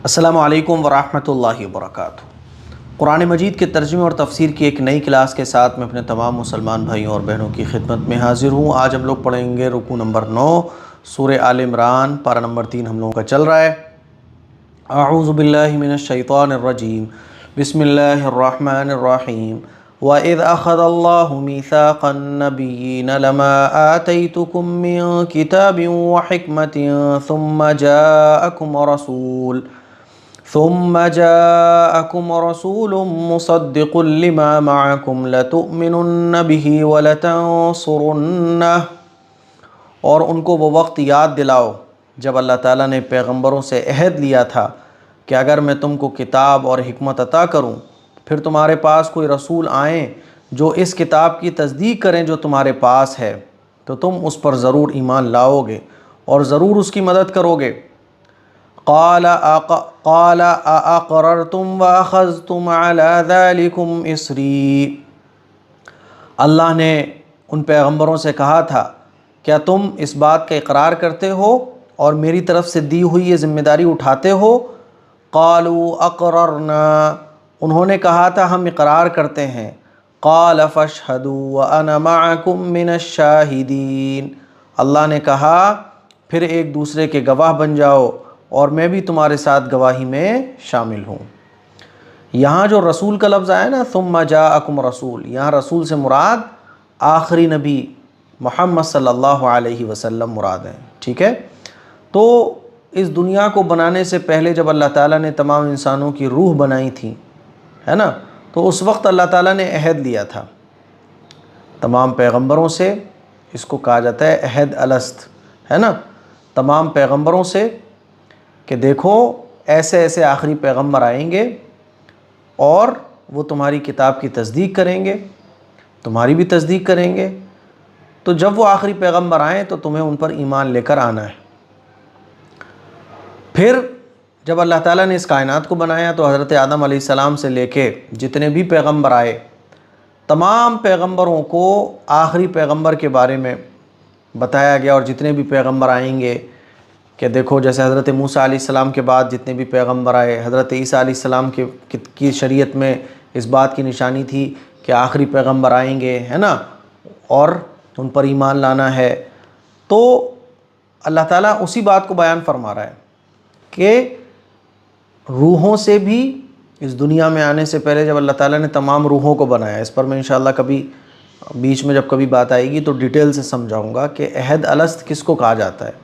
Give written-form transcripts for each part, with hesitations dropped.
السلام علیکم ورحمۃ اللہ وبرکاتہ۔ قرآن مجید کے ترجمے اور تفسیر کی ایک نئی کلاس کے ساتھ میں اپنے تمام مسلمان بھائیوں اور بہنوں کی خدمت میں حاضر ہوں۔ آج ہم لوگ پڑھیں گے رکوع نمبر 9 سورہ آل عمران، پارہ نمبر 3 ہم لوگوں کا چل رہا ہے۔ اعوذ باللہ من الشیطان الرجیم، بسم اللہ الرحمن الرحیم۔ وَإِذْ أَخَذَ اللَّهُ مِيثَاقَ النَّبِيِّينَ لَمَا آتَيْتُكُم مِّن كِتَابٍ وَحِكْمَةٍ ثُمَّ جَاءَكُمْ رَسُولٌ مُصَدِّقٌ لِّمَا مَعَكُمْ لَتُؤْمِنُنَّ بِهِ وَلَتَنصُرُنَّهُ، اور ان کو وہ وقت یاد دلاؤ جب اللہ تعالیٰ نے پیغمبروں سے عہد لیا تھا کہ اگر میں تم کو کتاب اور حکمت عطا کروں، پھر تمہارے پاس کوئی رسول آئیں جو اس کتاب کی تصدیق کریں جو تمہارے پاس ہے، تو تم اس پر ضرور ایمان لاؤ گے اور ضرور اس کی مدد کرو گے۔ قال اقررتم واخذتم على ذلكم اصری، اللہ نے ان پیغمبروں سے کہا تھا کیا تم اس بات کا اقرار کرتے ہو اور میری طرف سے دی ہوئی یہ ذمہ داری اٹھاتے ہو؟ قالوا اقررنا، انہوں نے کہا تھا ہم اقرار کرتے ہیں۔ قال فاشهدوا وانا معكم من الشاہدین، اللہ نے کہا پھر ایک دوسرے کے گواہ بن جاؤ اور میں بھی تمہارے ساتھ گواہی میں شامل ہوں۔ یہاں جو رسول کا لفظ آیا نا، ثم جاءکم رسول، یہاں رسول سے مراد آخری نبی محمد صلی اللہ علیہ وسلم مراد ہیں، ٹھیک ہے؟ تو اس دنیا کو بنانے سے پہلے جب اللہ تعالیٰ نے تمام انسانوں کی روح بنائی تھی، ہے نا، تو اس وقت اللہ تعالیٰ نے عہد لیا تھا تمام پیغمبروں سے، اس کو کہا جاتا ہے عہد الست، ہے نا، تمام پیغمبروں سے کہ دیکھو ایسے ایسے آخری پیغمبر آئیں گے اور وہ تمہاری کتاب کی تصدیق کریں گے، تمہاری بھی تصدیق کریں گے، تو جب وہ آخری پیغمبر آئیں تو تمہیں ان پر ایمان لے کر آنا ہے۔ پھر جب اللہ تعالیٰ نے اس کائنات کو بنایا تو حضرت آدم علیہ السلام سے لے کے جتنے بھی پیغمبر آئے، تمام پیغمبروں کو آخری پیغمبر کے بارے میں بتایا گیا، اور جتنے بھی پیغمبر آئیں گے کہ دیکھو جیسے حضرت موسیٰ علیہ السلام کے بعد جتنے بھی پیغمبر آئے، حضرت عیسیٰ علیہ السلام کی شریعت میں اس بات کی نشانی تھی کہ آخری پیغمبر آئیں گے، ہے نا، اور ان پر ایمان لانا ہے۔ تو اللہ تعالیٰ اسی بات کو بیان فرما رہا ہے کہ روحوں سے بھی اس دنیا میں آنے سے پہلے جب اللہ تعالیٰ نے تمام روحوں کو بنایا، اس پر میں انشاءاللہ کبھی بیچ میں جب کبھی بات آئے گی تو ڈیٹیل سے سمجھاؤں گا کہ عہد الست کس کو کہا جاتا ہے۔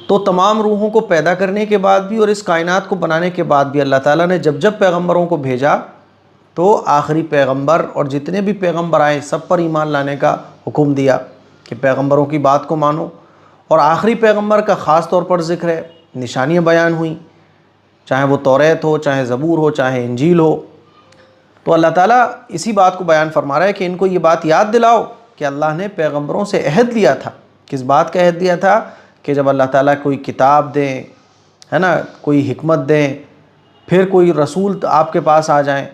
تو تمام روحوں کو پیدا کرنے کے بعد بھی اور اس کائنات کو بنانے کے بعد بھی اللہ تعالیٰ نے جب جب پیغمبروں کو بھیجا تو آخری پیغمبر اور جتنے بھی پیغمبر آئے سب پر ایمان لانے کا حکم دیا کہ پیغمبروں کی بات کو مانو، اور آخری پیغمبر کا خاص طور پر ذکر ہے، نشانیاں بیان ہوئیں، چاہے وہ توریت ہو، چاہے زبور ہو، چاہے انجیل ہو۔ تو اللہ تعالیٰ اسی بات کو بیان فرما رہا ہے کہ ان کو یہ بات یاد دلاؤ کہ اللہ نے پیغمبروں سے عہد لیا تھا۔ کس بات کا عہد دیا تھا؟ کہ جب اللہ تعالیٰ کوئی کتاب دیں، ہے نا، کوئی حکمت دیں، پھر کوئی رسول آپ کے پاس آ جائیں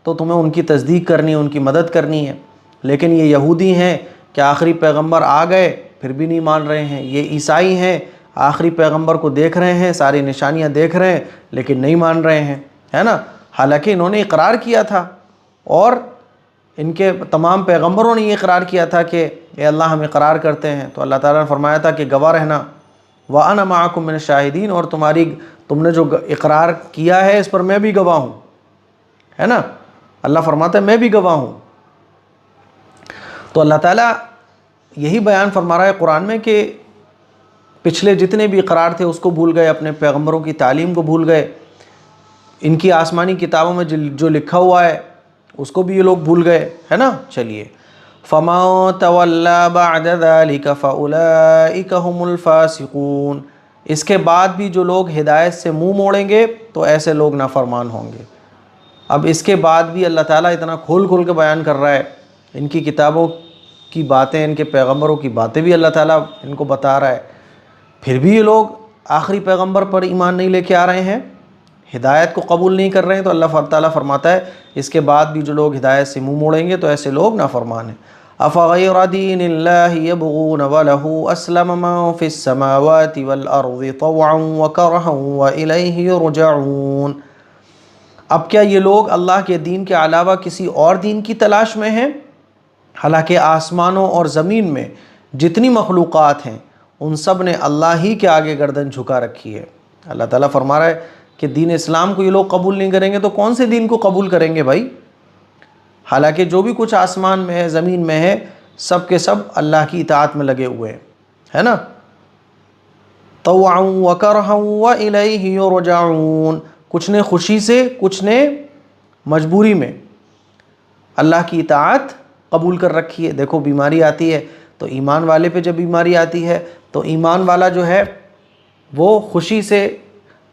تو تمہیں ان کی تصدیق کرنی ہے، ان کی مدد کرنی ہے۔ لیکن یہ یہودی ہیں کہ آخری پیغمبر آ گئے پھر بھی نہیں مان رہے ہیں، یہ عیسائی ہیں آخری پیغمبر کو دیکھ رہے ہیں، ساری نشانیاں دیکھ رہے ہیں لیکن نہیں مان رہے ہیں، ہے نا، حالانکہ انہوں نے اقرار کیا تھا اور ان کے تمام پیغمبروں نے یہ اقرار کیا تھا کہ اے اللہ ہم اقرار کرتے ہیں۔ تو اللہ تعالیٰ نے فرمایا تھا کہ گواہ رہنا، وَأَنَا مَعَكُم مِّنَ الشَّاهِدِينَ، اور تم نے جو اقرار کیا ہے اس پر میں بھی گواہ ہوں، ہے نا، اللہ فرماتا ہے میں بھی گواہ ہوں۔ تو اللہ تعالیٰ یہی بیان فرما رہا ہے قرآن میں کہ پچھلے جتنے بھی اقرار تھے اس کو بھول گئے، اپنے پیغمبروں کی تعلیم کو بھول گئے، ان کی آسمانی کتابوں میں جو لکھا ہوا ہے اس کو بھی یہ لوگ بھول گئے، ہے نا۔ چلیے، فَمَن تَوَلَّىٰ بَعْدَ ذَلِكَ فَأُولَٰئِكَ هُمُ الْفَاسِقُونَ، اس کے بعد بھی جو لوگ ہدایت سے منہ موڑیں گے تو ایسے لوگ نافرمان ہوں گے۔ اب اس کے بعد بھی اللہ تعالیٰ اتنا کھول کھول کے بیان کر رہا ہے، ان کی کتابوں کی باتیں، ان کے پیغمبروں کی باتیں بھی اللہ تعالیٰ ان کو بتا رہا ہے، پھر بھی یہ لوگ آخری پیغمبر پر ایمان نہیں لے کے آ رہے ہیں، ہدایت کو قبول نہیں کر رہے ہیں۔ تو اللہ تعالیٰ فرماتا ہے اس کے بعد بھی جو لوگ ہدایت سے منہ موڑیں گے تو ایسے لوگ نافرمان ہیں۔ أفغير دين الله يبغون وله أسلم من في السماوات والأرض طوعا وكرها وإليه يرجعون۔ اب کیا یہ لوگ اللہ کے دین کے علاوہ کسی اور دین کی تلاش میں ہیں؟ حالانکہ آسمانوں اور زمین میں جتنی مخلوقات ہیں ان سب نے اللہ ہی کے آگے گردن جھکا رکھی ہے۔ اللہ تعالیٰ فرما رہا ہے کہ دین اسلام کو یہ لوگ قبول نہیں کریں گے تو کون سے دین کو قبول کریں گے بھائی؟ حالانکہ جو بھی کچھ آسمان میں ہے، زمین میں ہے، سب کے سب اللہ کی اطاعت میں لگے ہوئے ہیں، ہے نا؟ طوعا وکرہا وإلیہ یرجعون، کچھ نے خوشی سے، کچھ نے مجبوری میں اللہ کی اطاعت قبول کر رکھی ہے۔ دیکھو بیماری آتی ہے تو ایمان والے پہ جب بیماری آتی ہے تو ایمان والا جو ہے وہ خوشی سے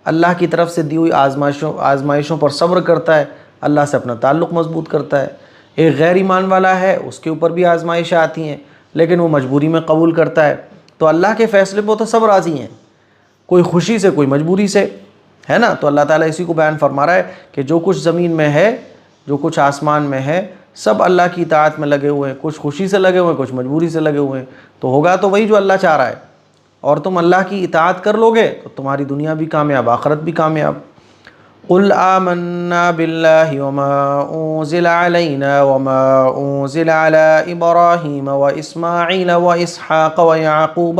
اللہ کی طرف سے دی ہوئی آزمائشوں پر صبر کرتا ہے، اللہ سے اپنا تعلق مضبوط کرتا ہے۔ ایک غیر ایمان والا ہے، اس کے اوپر بھی آزمائشیں آتی ہیں لیکن وہ مجبوری میں قبول کرتا ہے۔ تو اللہ کے فیصلے پہ تو سب راضی ہیں، کوئی خوشی سے کوئی مجبوری سے، ہے نا؟ تو اللہ تعالیٰ اسی کو بیان فرما رہا ہے کہ جو کچھ زمین میں ہے، جو کچھ آسمان میں ہے، سب اللہ کی اطاعت میں لگے ہوئے ہیں، کچھ خوشی سے لگے ہوئے ہیں، کچھ مجبوری سے لگے ہوئے ہیں۔ تو ہوگا تو وہی جو اللہ چاہ رہا ہے، اور تم اللہ کی اطاعت کر لو گے تو تمہاری دنیا بھی کامیاب، آخرت بھی کامیاب۔ قل آمنا باللہ وما انزل علینا وما انزل علی ابراہیم واسماعیل واسحاق ویعقوب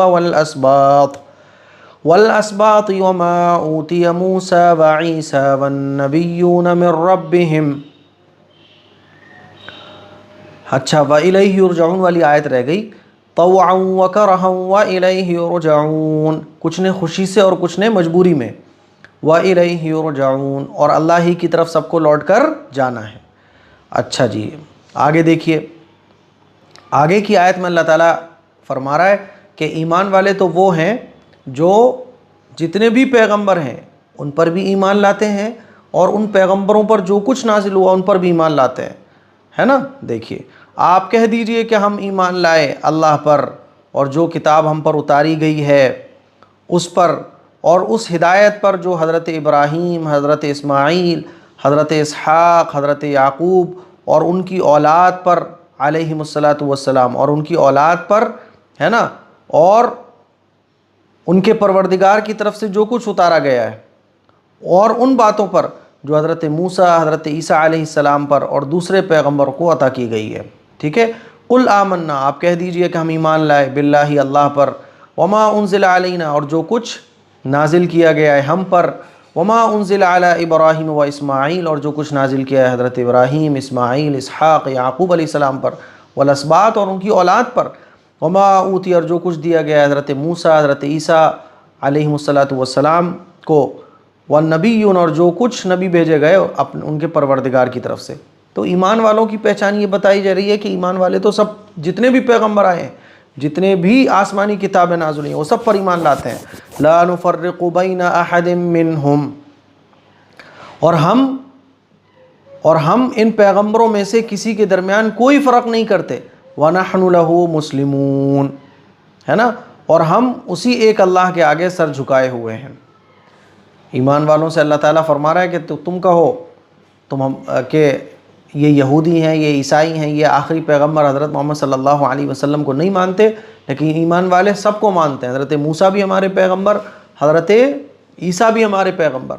والاسباط وما اوتی موسیٰ وعیسیٰ والنبیون من ربہم۔ اچھا، وَإِلَيْهِ يُرْجَعُونَ والی آیت رہ گئی، طوعا وکرہا وَإِلَيْهِ يُرْجَعُونَ، کچھ نے خوشی سے اور کچھ نے مجبوری میں، وَإِلَيْهِ يُرْجَعُونَ، اور اللہ ہی کی طرف سب کو لوٹ کر جانا ہے۔ اچھا جی، آگے دیکھیے، آگے کی آیت میں اللہ تعالیٰ فرما رہا ہے کہ ایمان والے تو وہ ہیں جو جتنے بھی پیغمبر ہیں ان پر بھی ایمان لاتے ہیں، اور ان پیغمبروں پر جو کچھ نازل ہوا ان پر بھی ایمان لاتے ہیں، ہے نا؟ دیکھیے، آپ کہہ دیجئے کہ ہم ایمان لائے اللہ پر اور جو کتاب ہم پر اتاری گئی ہے اس پر، اور اس ہدایت پر جو حضرت ابراہیم، حضرت اسماعیل، حضرت اسحاق، حضرت یعقوب اور ان کی اولاد پر علیہم الصلاۃ والسلام، اور ان کی اولاد پر، ہے نا، اور ان کے پروردگار کی طرف سے جو کچھ اتارا گیا ہے، اور ان باتوں پر جو حضرت موسیٰ، حضرت عیسیٰ علیہ السلام پر اور دوسرے پیغمبر کو عطا کی گئی ہے، ٹھیک ہے؟ قل آمنا، آپ کہہ دیجئے کہ ہم ایمان لائے، باللہ اللہ پر، وما انزل علینا، اور جو کچھ نازل کیا گیا ہے ہم پر، وما انزل علی ابراہیم و اسماعیل، اور جو کچھ نازل کیا ہے حضرت ابراہیم، اسماعیل، اسحاق، یعقوب علیہ السلام پر، والاسباط، اور ان کی اولاد پر، وما اوتی، اور جو کچھ دیا گیا ہے حضرت موسیٰ، حضرت عیسیٰ علیہم الصلاۃ والسلام کو، والنبیون، اور جو کچھ نبی بھیجے گئے ان کے پروردگار کی طرف سے۔ تو ایمان والوں کی پہچان یہ بتائی جا رہی ہے کہ ایمان والے تو سب جتنے بھی پیغمبر آئے ہیں، جتنے بھی آسمانی کتابیں نازل ہوئی ہیں، وہ سب پر ایمان لاتے ہیں۔ لا نفرق بین احد منہم، اور ہم ان پیغمبروں میں سے کسی کے درمیان کوئی فرق نہیں کرتے، وَنَحْنُ لَهُ مُسْلِمُونَ، ہے نا، اور ہم اسی ایک اللہ کے آگے سر جھکائے ہوئے ہیں۔ ایمان والوں سے اللہ تعالیٰ فرما رہا ہے کہ تم کہو کہ یہ یہودی ہیں، یہ عیسائی ہیں، یہ آخری پیغمبر حضرت محمد صلی اللہ علیہ وسلم کو نہیں مانتے، لیکن ایمان والے سب کو مانتے ہیں۔ حضرت موسیٰ بھی ہمارے پیغمبر، حضرت عیسیٰ بھی ہمارے پیغمبر،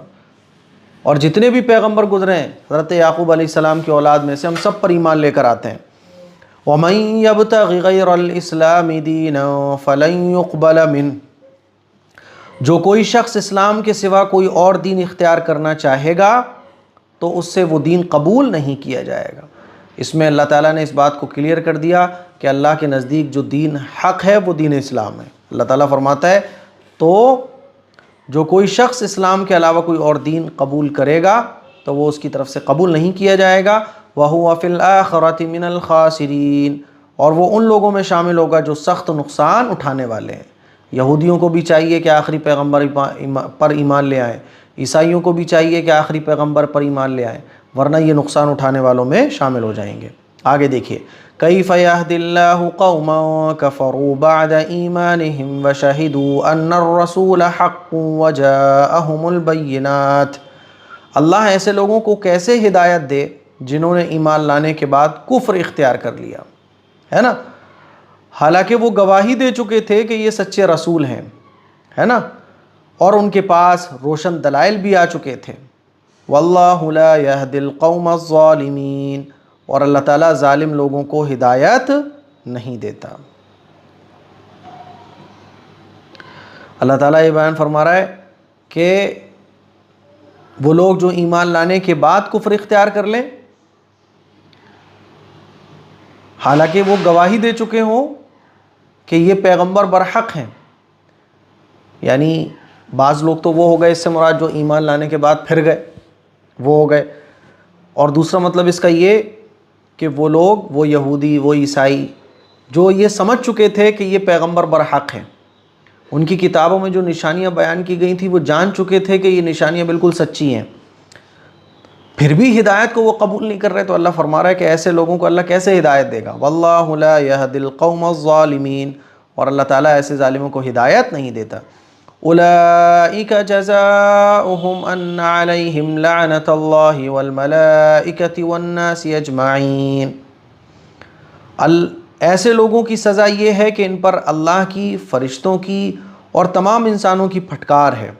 اور جتنے بھی پیغمبر گزرے ہیں حضرت یعقوب علیہ السلام کی اولاد میں سے، ہم سب پر ایمان لے کر آتے ہیں۔ وَمَن يَبْتَغِ غَيْرَ الْإِسْلَامِ دِينًا فَلَن يُقْبَلَ مِنْهُ، جو کوئی شخص اسلام کے سوا کوئی اور دین اختیار کرنا چاہے گا تو اس سے وہ دین قبول نہیں کیا جائے گا۔ اس میں اللہ تعالیٰ نے اس بات کو کلیئر کر دیا کہ اللہ کے نزدیک جو دین حق ہے وہ دین اسلام ہے۔ اللہ تعالیٰ فرماتا ہے تو جو کوئی شخص اسلام کے علاوہ کوئی اور دین قبول کرے گا تو وہ اس کی طرف سے قبول نہیں کیا جائے گا۔ وَهُوَ فِي الْآخِرَةِ مِنَ الْخَاسِرِينَ، اور وہ ان لوگوں میں شامل ہوگا جو سخت نقصان اٹھانے والے ہیں۔ یہودیوں کو بھی چاہیے کہ آخری پیغمبر پر ایمان لے آئیں، عیسائیوں کو بھی چاہیے کہ آخری پیغمبر پر ایمان لے آئیں، ورنہ یہ نقصان اٹھانے والوں میں شامل ہو جائیں گے۔ آگے دیکھیے، کیف یہدی اللہ قوما کفروا بعد ایمانہم وشہدوا ان الرسول حق وجاءہم البینات، اللہ ایسے لوگوں کو کیسے ہدایت دے جنہوں نے ایمان لانے کے بعد کفر اختیار کر لیا، ہے نا، حالانکہ وہ گواہی دے چکے تھے کہ یہ سچے رسول ہیں، ہے نا، اور ان کے پاس روشن دلائل بھی آ چکے تھے۔ واللہ لا یہدی القوم الظالمین، اور اللہ تعالیٰ ظالم لوگوں کو ہدایت نہیں دیتا۔ اللہ تعالیٰ یہ بیان فرما رہا ہے کہ وہ لوگ جو ایمان لانے کے بعد کفر اختیار کر لیں، حالانکہ وہ گواہی دے چکے ہوں کہ یہ پیغمبر برحق ہیں، یعنی بعض لوگ تو وہ ہو گئے، اس سے مراد جو ایمان لانے کے بعد پھر گئے وہ ہو گئے، اور دوسرا مطلب اس کا یہ کہ وہ لوگ، وہ یہودی، وہ عیسائی جو یہ سمجھ چکے تھے کہ یہ پیغمبر برحق ہیں، ان کی کتابوں میں جو نشانیاں بیان کی گئی تھیں وہ جان چکے تھے کہ یہ نشانیاں بالکل سچی ہیں، پھر بھی ہدایت کو وہ قبول نہیں کر رہے، تو اللہ فرما رہا ہے کہ ایسے لوگوں کو اللہ کیسے ہدایت دے گا۔ واللہ لا یہدی القوم الظالمین، اور اللہ تعالیٰ ایسے ظالموں کو ہدایت نہیں دیتا۔ اولئک جزاؤہم ان علیہم لعنت اللہ والملائکۃ والناس اجمعین، ایسے لوگوں کی سزا یہ ہے کہ ان پر اللہ کی، فرشتوں کی اور تمام انسانوں کی پھٹکار ہے۔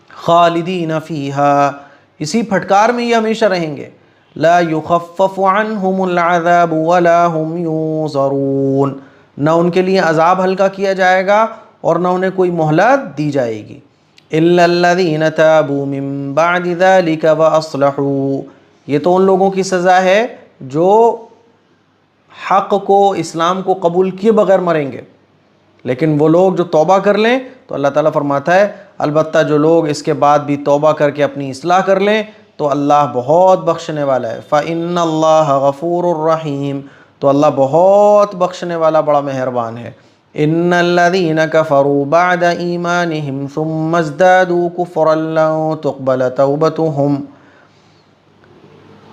خالدین فیہا، اسی پھٹکار میں یہ ہمیشہ رہیں گے۔ لا یخفف عنہم العذاب ولا هم ینظرون، نہ ان کے لیے عذاب ہلکا کیا جائے گا اور نہ انہیں کوئی مہلت دی جائے گی۔ الا الذین تابوا من بعد ذلک واصلحوا، یہ تو ان لوگوں کی سزا ہے جو حق کو، اسلام کو قبول کیے بغیر مریں گے، لیکن وہ لوگ جو توبہ کر لیں تو اللہ تعالیٰ فرماتا ہے البتہ جو لوگ اس کے بعد بھی توبہ کر کے اپنی اصلاح کر لیں تو اللہ بہت بخشنے والا ہے۔ فَإِنَّ اللَّهَ غَفُورٌ رَحِيمٌ، تو اللہ بہت بخشنے والا، بڑا مہربان ہے۔ إِنَّ الَّذِينَ كَفَرُوا بَعْدَ إِيمَانِهِمْ ثُمَّ ازْدَادُوا كُفْرًا لَّن تُقْبَلَ تَوْبَتُهُمْ،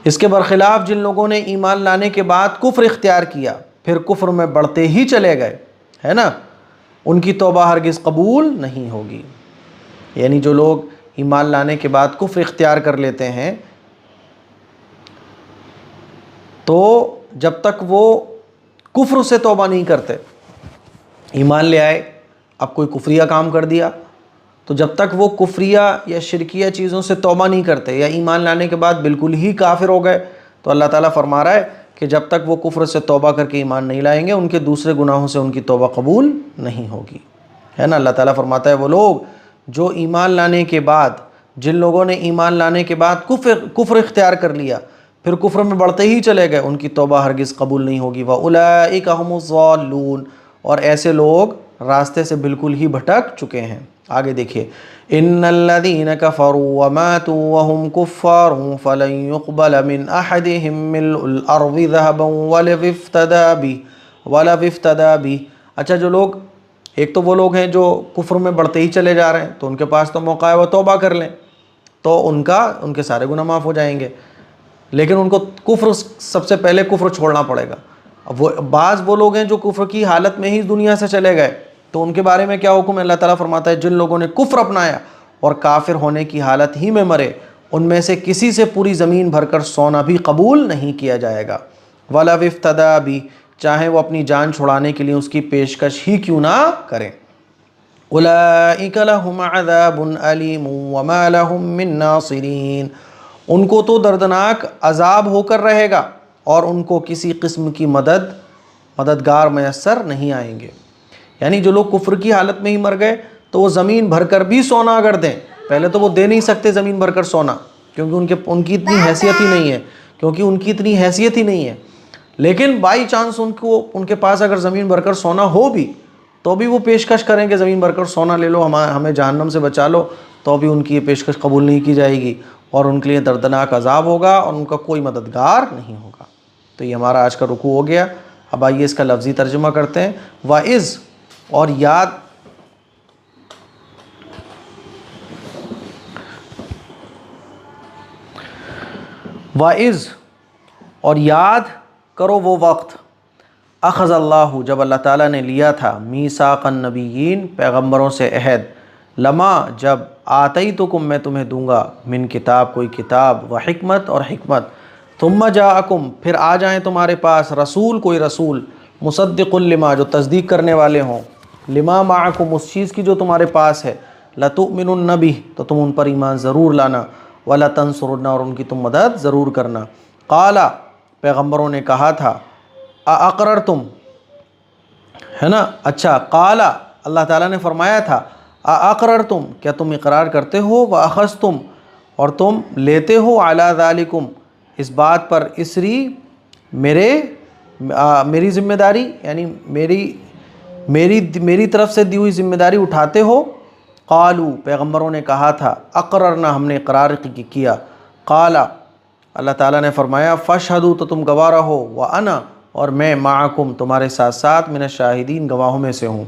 اس کے برخلاف جن لوگوں نے ایمان لانے کے بعد کفر اختیار کیا پھر کفر میں بڑھتے ہی چلے گئے، ہے نا، ان کی توبہ ہرگز قبول نہیں ہوگی۔ یعنی جو لوگ ایمان لانے کے بعد کفر اختیار کر لیتے ہیں تو جب تک وہ کفر سے توبہ نہیں کرتے، ایمان لے آئے اب کوئی کفریہ کام کر دیا، تو جب تک وہ کفریہ یا شرکیہ چیزوں سے توبہ نہیں کرتے یا ایمان لانے کے بعد بالکل ہی کافر ہو گئے، تو اللہ تعالیٰ فرما رہا ہے کہ جب تک وہ کفر سے توبہ کر کے ایمان نہیں لائیں گے ان کے دوسرے گناہوں سے ان کی توبہ قبول نہیں ہوگی، ہے نا۔ اللہ تعالیٰ فرماتا ہے وہ لوگ جو ایمان لانے کے بعد، جن لوگوں نے ایمان لانے کے بعد کفر اختیار کر لیا پھر کفر میں بڑھتے ہی چلے گئے، ان کی توبہ ہرگز قبول نہیں ہوگی۔ وَأُولَئِكَ هُمُ الضَّالُّونَ، اور ایسے لوگ راستے سے بالکل ہی بھٹک چکے ہیں۔ آگے دیکھیے، إِنَّ الَّذِينَ كَفَرُوا وَمَاتُوا وَهُمْ كُفَّارٌ فَلَن يُقْبَلَ مِنْ أَحَدِهِمْ مِلْءُ الْأَرْضِ ذَهَبًا وَلَوِ افْتَدَىٰ بِهِ۔ اچھا، جو لوگ، ایک تو وہ لوگ ہیں جو کفر میں بڑھتے ہی چلے جا رہے ہیں تو ان کے پاس تو موقع ہے وہ توبہ کر لیں تو ان کے سارے گناہ معاف ہو جائیں گے، لیکن ان کو کفر، سب سے پہلے کفر چھوڑنا پڑے گا۔ اب بعض وہ لوگ ہیں جو کفر کی حالت میں ہی دنیا سے چلے گئے، تو ان کے بارے میں کیا حکم ہے؟ اللہ تعالیٰ فرماتا ہے جن لوگوں نے کفر اپنایا اور کافر ہونے کی حالت ہی میں مرے ان میں سے کسی سے پوری زمین بھر کر سونا بھی قبول نہیں کیا جائے گا۔ وَلَوِ افْتَدَىٰ بِهِ، چاہے وہ اپنی جان چھڑانے کے لیے اس کی پیشکش ہی کیوں نہ کریں۔ أُولَئِكَ لَهُمْ عَذَابٌ أَلِيمٌ وَمَا لَهُم مِّن نَّاصِرِينَ، ان کو تو دردناک عذاب ہو کر رہے گا اور ان کو کسی قسم کی مددگار میسر نہیں آئیں گے۔ یعنی جو لوگ کفر کی حالت میں ہی مر گئے تو وہ زمین بھر کر بھی سونا اگر دیں، پہلے تو وہ دے نہیں سکتے زمین بھر کر سونا کیونکہ ان کی اتنی حیثیت ہی نہیں ہے، لیکن بائی چانس ان کے پاس اگر زمین بھر کر سونا ہو بھی تو بھی وہ پیشکش کریں کہ زمین بھر کر سونا لے لو، ہمیں جہنم سے بچا لو، تو بھی ان کی یہ پیشکش قبول نہیں کی جائے گی اور ان کے لیے دردناک عذاب ہوگا اور ان کا کوئی مددگار نہیں ہوگا۔ تو یہ ہمارا آج کا رکوع ہو گیا۔ اب آئیے اس کا لفظی ترجمہ کرتے ہیں۔ وَإِذْ، اور یاد، وَإِذْ، اور یاد کرو وہ وقت، اخذ اللہ، جب اللہ تعالیٰ نے لیا تھا، میثاق النبیین، پیغمبروں سے عہد، لما، جب، آتیتکم، میں تمہیں دوں گا، من کتاب، کوئی کتاب، و حکمت، اور حکمت، ثم جاءکم پھر آ جائیں تمہارے پاس رسول کوئی رسول مصدق لما جو تصدیق کرنے والے ہوں لما معکم اس چیز کی جو تمہارے پاس ہے لتؤمنن بہ تو تم ان پر ایمان ضرور لانا ولتنصرن اور ان کی تم مدد ضرور کرنا قال پیغمبروں نے کہا تھا اقررتم ہے نا اچھا قال اللہ تعالیٰ نے فرمایا تھا اقررتم کیا تم اقرار کرتے ہو واخذتم اور تم لیتے ہو علی ذالکم اس بات پر اسری میری ذمہ داری یعنی میری طرف سے دی ہوئی ذمہ داری اٹھاتے ہو قالو پیغمبروں نے کہا تھا اقررنا ہم نے اقرار کیا قال اللہ تعالیٰ نے فرمایا فاشہدوا تو تم گواہ رہو وانا اور میں معکم تمہارے ساتھ ساتھ من الشاہدین گواہوں میں سے ہوں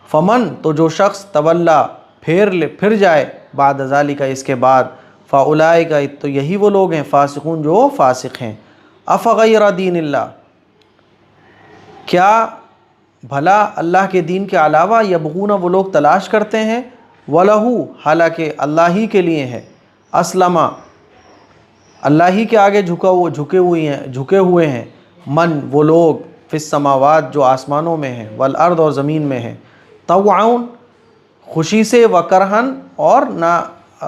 فمن تو جو شخص تولا پھر جائے بعد ذالک اس کے بعد فاولئک تو یہی وہ لوگ ہیں فاسقون جو فاسق ہیں افغیر دین اللہ کیا بھلا اللہ کے دین کے علاوہ یبغون وہ لوگ تلاش کرتے ہیں وَلَهُ حالانکہ اللہ ہی کے لیے ہے اسلم اللہ ہی کے آگے جھکے ہوئے ہیں من وہ لوگ فی السماوات جو آسمانوں میں ہیں والارض اور زمین میں ہیں طوعاً خوشی سے وکرہن اور نہ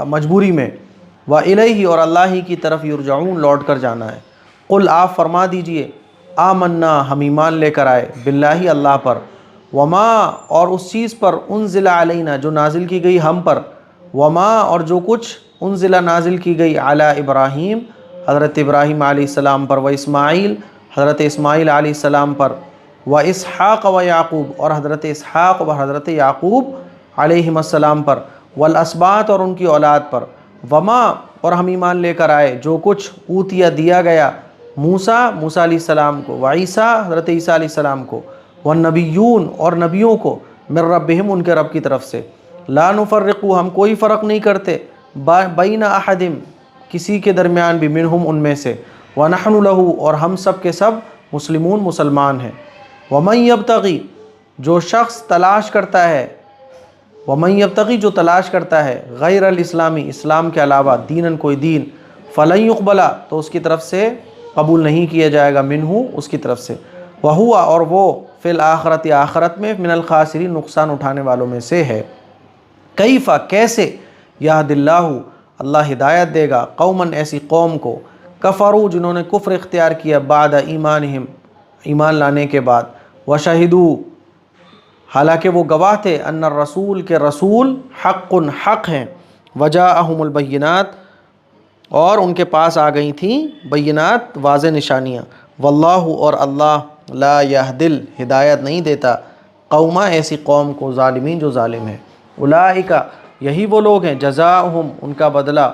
مجبوری میں وَإِلَيْهِ اور اللہ ہی کی طرف یرجعون لوٹ کر جانا ہے قل آپ فرما دیجئے آمنا ہم ایمان لے کر آئے باللہ اللہ پر وما اور اس چیز پر انزل علینا جو نازل کی گئی ہم پر وما اور جو کچھ انزل نازل کی گئی علی ابراہیم حضرت ابراہیم علیہ السلام پر و اسماعیل حضرت اسماعیل علیہ السلام پر و اسحاق و یعقوب اور حضرت اسحاق و حضرت یعقوب علیہم السلام پر والاسباط اور ان کی اولاد پر وما اور ہم ایمان لے کر آئے جو کچھ اوتیا دیا گیا موسیٰ علیہ السلام کو وعیسیٰ حضرت عیسیٰ علیہ السلام کو والنبیون اور نبیوں کو من ربہم ان کے رب کی طرف سے لا نفرقو ہم کوئی فرق نہیں کرتے بین احدم کسی کے درمیان بھی منہم ان میں سے ونحن لہو اور ہم سب کے سب مسلمان ہیں ومن یبتغی جو شخص تلاش کرتا ہے ومن یبتغی جو تلاش کرتا ہے غیر الاسلامی اسلام کے علاوہ دینن کوئی دین فلن یقبلا تو اس کی طرف سے قبول نہیں کیا جائے گا منہو اس کی طرف سے وہوا اور وہ فی الآخرت آخرت میں من الخاسرین نقصان اٹھانے والوں میں سے ہے کیفا کیسے یہد اللہ اللہ ہدایت دے گا قوماً ایسی قوم کو کفروا جنہوں نے کفر اختیار کیا بعد ایمانہم ایمان لانے کے بعد وشہدوا حالانکہ وہ گواہ تھے ان الرسول کے رسول حق ہیں وجاءہم البینات اور ان کے پاس آ گئی تھیں بینات واضح نشانیاں واللہ اور اللہ لا یہدل ہدایت نہیں دیتا قومہ ایسی قوم کو ظالمین جو ظالم ہیں اولئک یہی وہ لوگ ہیں جزاؤہم ان کا بدلہ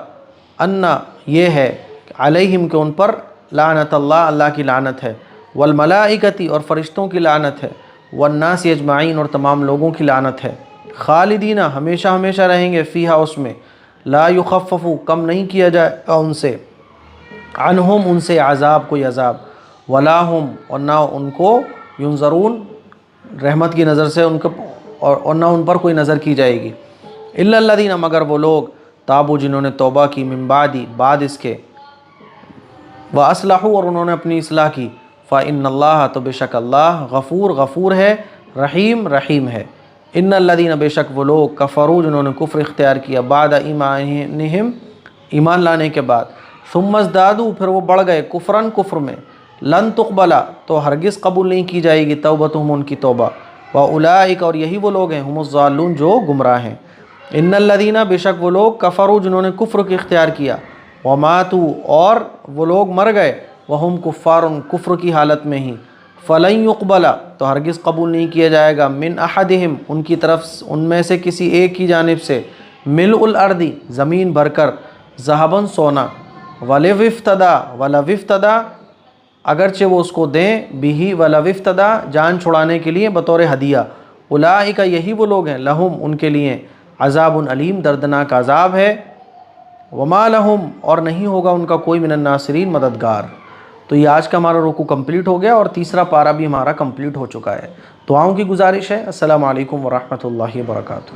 ان یہ ہے علیہم کہ ان پر لعنت اللہ کی لعنت ہے والملائکتی اور فرشتوں کی لعنت ہے والناس اجمعین اور تمام لوگوں کی لعنت ہے خالدین ہمیشہ رہیں گے فیہا اس میں لا یخففو کم نہیں کیا جائے گا ان سے عنہم ان سے عذاب کوئی عذاب ولا ہم اور نہ ان کو ینظرون رحمت کی نظر سے ان کو اور نہ ان پر کوئی نظر کی جائے گی الا الذین مگر وہ لوگ تابو جنہوں نے توبہ کی من بعدی بعد اس کے واصلحوا اور انہوں نے اپنی اصلاح کی فإن اللہ تو بے شک اللہ غفور ہے رحیم ہے ان الذین بے شک وہ لوگ کفروا جنہوں نے کفر اختیار کیا بعد ایمانہم ایمان لانے کے بعد ثم ازدادوا پھر وہ بڑھ گئے کفر میں لن تقبلا تو ہرگز قبول نہیں کی جائے گی توبتہم ان کی توبہ واولئک اور یہی وہ لوگ ہیں ہم الضالون جو گمراہ ہیں ان الذین بے شک وہ لوگ کفروا جنہوں نے کفر کی اختیار کیا وماتوا اور وہ لوگ مر گئے وہم کفار کفر کی حالت میں ہی فلن یقبلا تو ہرگز قبول نہیں کیا جائے گا من احدہم ان کی طرف ان میں سے کسی ایک کی جانب سے ملء الارض زمین بھر کر ذہباً سونا ولو افتدا اگرچہ وہ اس کو دیں بھی ولو افتدا جان چھڑانے کے لیے بطور ہدیہ اولئک یہی وہ لوگ ہیں لہم ان کے لیے عذاب علیم دردناک عذاب ہے وما لہم اور نہیں ہوگا ان کا کوئی من الناصرین مددگار۔ تو یہ آج کا ہمارا رکوع کمپلیٹ ہو گیا اور تیسرا پارہ بھی ہمارا کمپلیٹ ہو چکا ہے۔ دعاؤں کی گزارش ہے۔ السلام علیکم ورحمۃ اللہ وبرکاتہ۔